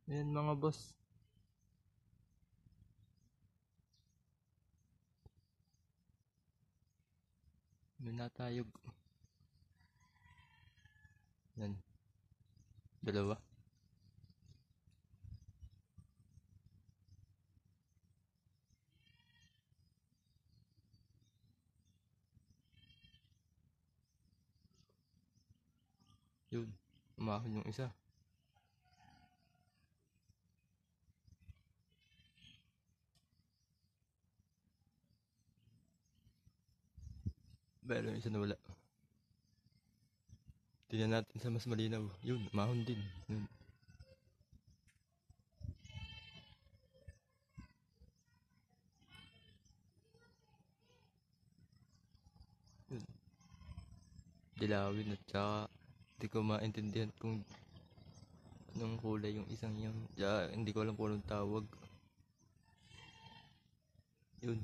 Ayan mga boss. May natayog. Yan. Dalawa. Yun. Umahon yung isa. Pero yung isa nawala. Tingnan natin sa mas malinaw. Yun. Umahon din. Yun. Yun. Dilawin at saka hindi ko maintindihan kung anong kulay yung isang yung hindi ko alam kung anong tawag. Yun.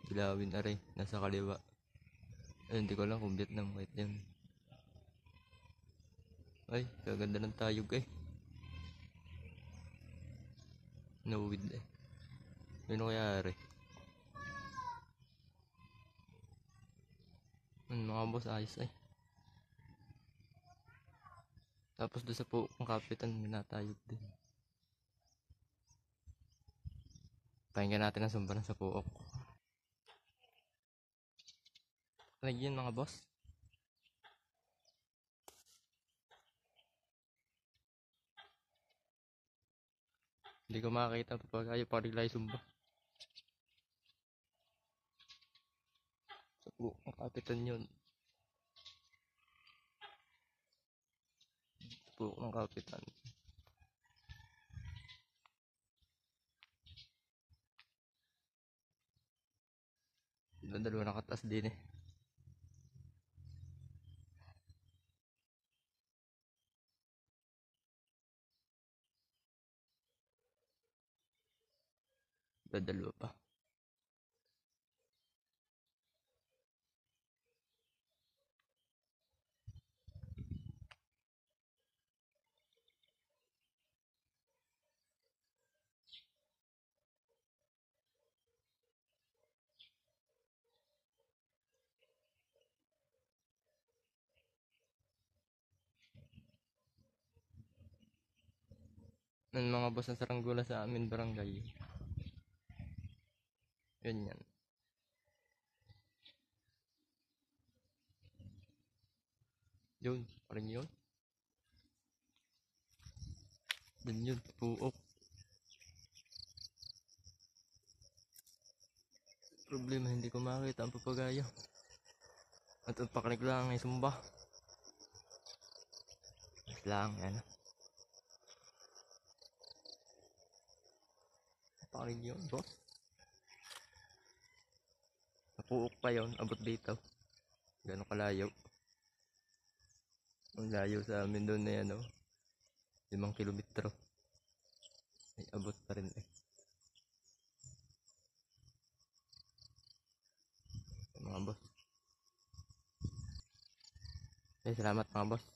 Dilawin aray. Nasa kaliwa. Ay, hindi ko alam kung Vietnam white yan. Ay, kaganda ng tayog eh. Nawid eh. Yun kaya aray. Mga boss ayos eh. Tapos doon sa po ang kapitan may natayog din. Pakinggan natin ang sumba ng sa puok. Ano yun mga boss? Hindi ko makakita pag ayaw parilay sumba. Sa puok ang kapitan yun. Sa puok ng kapitan. Dalawa nakataas din eh. Dalawa pa. Ng mga boss ng saranggola sa amin barangay. Yun yan. Yun, parang yun. Yun, puok. Problema hindi ko makita ang papagayo. At ang pakinig lang ay sumba. Lang yan. Pakinig yun boss. Napuok pa yun, abot dito. Gano'ng kalayo. Ang layo sa amin doon na yan, 5 kilometro. Ay, abot pa rin eh. Mga boss. Ay, salamat mga boss.